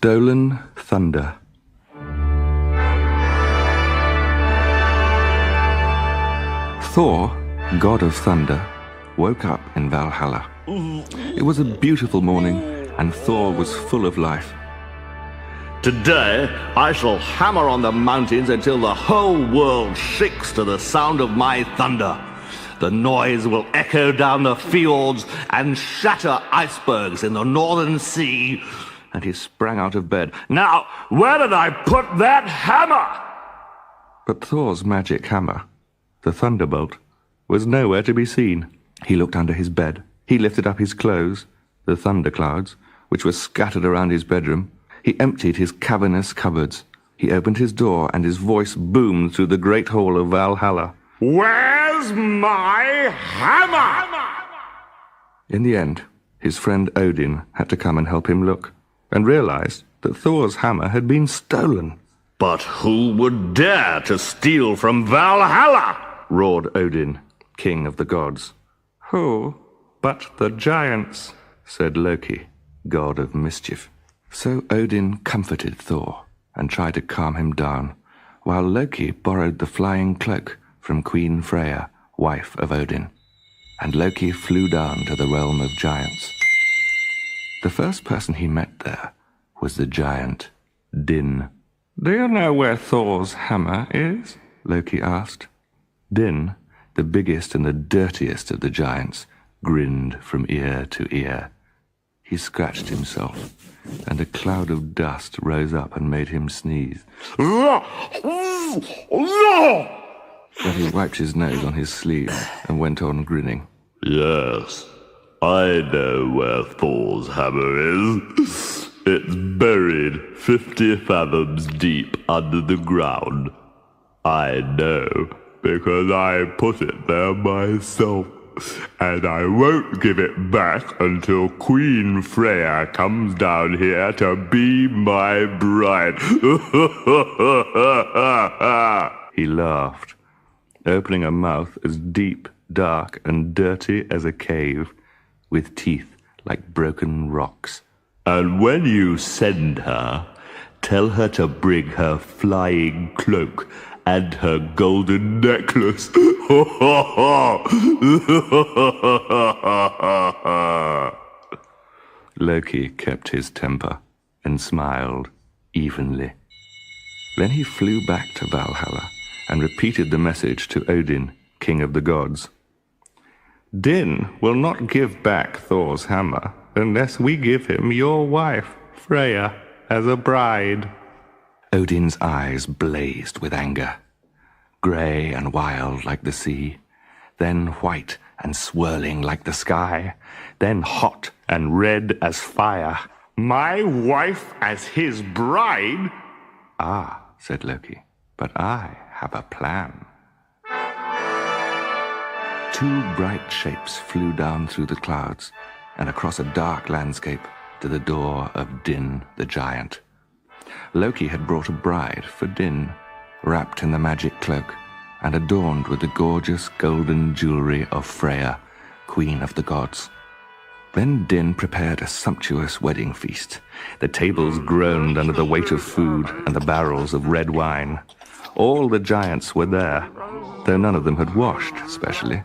Stolen Thunder. Thor, god of thunder, woke up in Valhalla. It was a beautiful morning, and Thor was full of life. Today, I shall hammer on the mountains until the whole world shakes to the sound of my thunder. The noise will echo down the fjords and shatter icebergs in the northern sea. And he sprang out of bed. Now, where did I put that hammer? But Thor's magic hammer, the thunderbolt, was nowhere to be seen. He looked under his bed. He lifted up his clothes, the thunderclouds, which were scattered around his bedroom. He emptied his cavernous cupboards. He opened his door, and his voice boomed through the great hall of Valhalla. Where's my hammer? In the end, his friend Odin had to come and help him look, and realized that Thor's hammer had been stolen. But who would dare to steal from Valhalla? Roared Odin, king of the gods. Who but the giants, said Loki, god of mischief. So Odin comforted Thor and tried to calm him down, while Loki borrowed the flying cloak from Queen Freya, wife of Odin. And Loki flew down to the realm of giants. The first person he met there was the giant Din. Do you know where Thor's hammer is? Loki asked. Din, the biggest and the dirtiest of the giants, grinned from ear to ear. He scratched himself, and a cloud of dust rose up and made him sneeze. Then he wiped his nose on his sleeve and went on grinning. Yes, I know where Thor's hammer is. It's buried 50 fathoms deep under the ground. I know, because I put it there myself. And I won't give it back until Queen Freya comes down here to be my bride. He laughed, opening a mouth as deep, dark, and dirty as a cave, with teeth like broken rocks. And when you send her, tell her to bring her flying cloak and her golden necklace. Loki kept his temper and smiled evenly. Then he flew back to Valhalla and repeated the message to Odin, king of the gods. Din will not give back Thor's hammer unless we give him your wife, Freya, as a bride. Odin's eyes blazed with anger, grey and wild like the sea, then white and swirling like the sky, then hot and red as fire. My wife as his bride? Ah, said Loki, but I have a plan. Two bright shapes flew down through the clouds and across a dark landscape to the door of Din the giant. Loki had brought a bride for Din, wrapped in the magic cloak and adorned with the gorgeous golden jewelry of Freya, queen of the gods. Then Din prepared a sumptuous wedding feast. The tables groaned under the weight of food and the barrels of red wine. All the giants were there, though none of them had washed specially,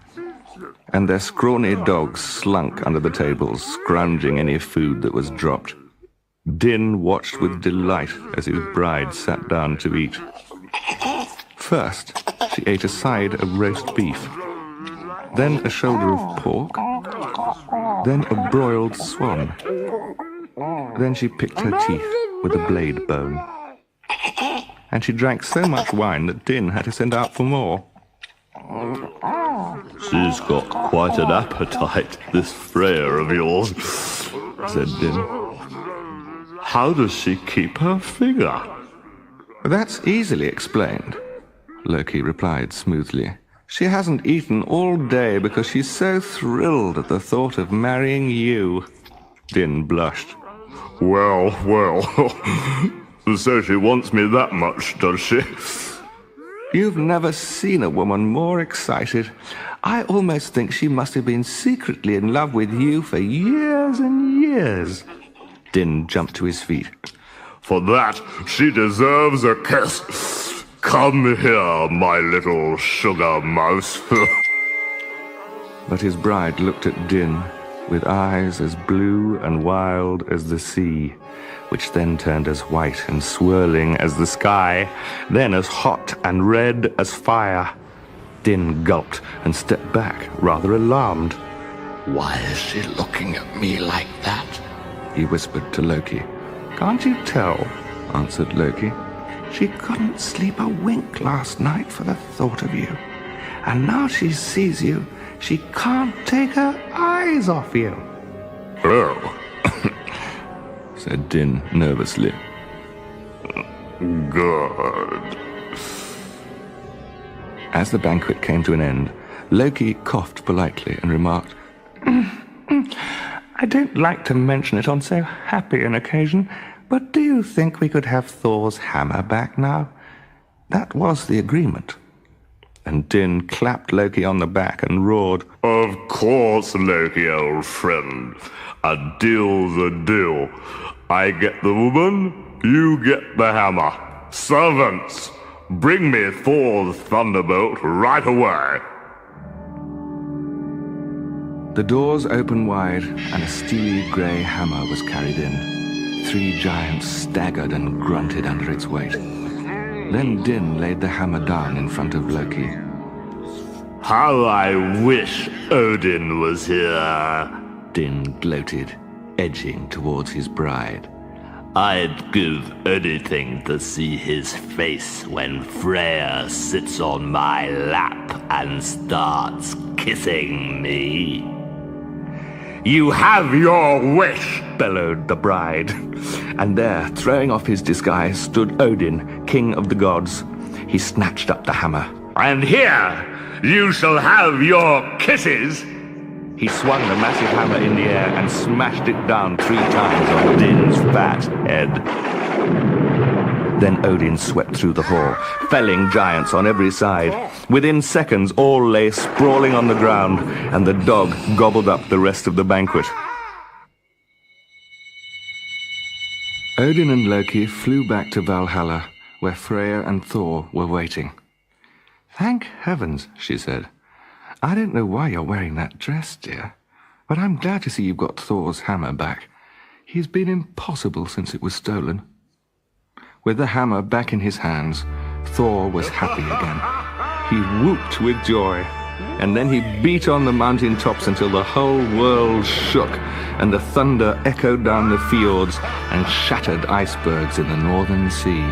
and their scrawny dogs slunk under the tables, scrounging any food that was dropped. Din watched with delight as his bride sat down to eat. First, she ate a side of roast beef, then a shoulder of pork, then a broiled swan. Then she picked her teeth with a blade bone. And she drank so much wine that Din had to send out for more. She's got quite an appetite, this Freya of yours, said Din. How does she keep her figure? That's easily explained, Loki replied smoothly. She hasn't eaten all day because she's so thrilled at the thought of marrying you. Din blushed. Well, so she wants me that much, does she? You've never seen a woman more excited. I almost think she must have been secretly in love with you for years and years. Din jumped to his feet. For that, she deserves a kiss. Come here, my little sugar mouse. But his bride looked at Din with eyes as blue and wild as the sea, which then turned as white and swirling as the sky, then as hot and red as fire. Din gulped and stepped back, rather alarmed. Why is she looking at me like that? He whispered to Loki. Can't you tell? Answered Loki. She couldn't sleep a wink last night for the thought of you. And now she sees you, she can't take her eyes off you. Oh, said Din nervously. good. As the banquet came to an end, Loki coughed politely and remarked, I don't like to mention it on so happy an occasion, but do you think we could have Thor's hammer back now? That was the agreement. And Din clapped Loki on the back and roared, Of course, Loki, old friend. A deal's a deal. I get the woman, you get the hammer. Servants, bring me Thor's thunderbolt right away. The doors opened wide, and a steely grey hammer was carried in. 3 giants staggered and grunted under its weight. Then Din laid the hammer down in front of Loki. How I wish Odin was here. Din gloated, edging towards his bride. I'd give anything to see his face when Freya sits on my lap and starts kissing me. You have your wish, bellowed the bride. And there, throwing off his disguise, stood Odin, king of the gods. He snatched up the hammer. And here you shall have your kisses. He swung the massive hammer in the air and smashed it down 3 times on Din's fat head. Then Odin swept through the hall, felling giants on every side. Within seconds, all lay sprawling on the ground, and the dog gobbled up the rest of the banquet. Odin and Loki flew back to Valhalla, where Freya and Thor were waiting. Thank heavens, she said. I don't know why you're wearing that dress, dear, but I'm glad to see you've got Thor's hammer back. He's been impossible since it was stolen. With the hammer back in his hands, Thor was happy again. He whooped with joy, and then he beat on the mountain tops until the whole world shook, and the thunder echoed down the fjords and shattered icebergs in the northern sea.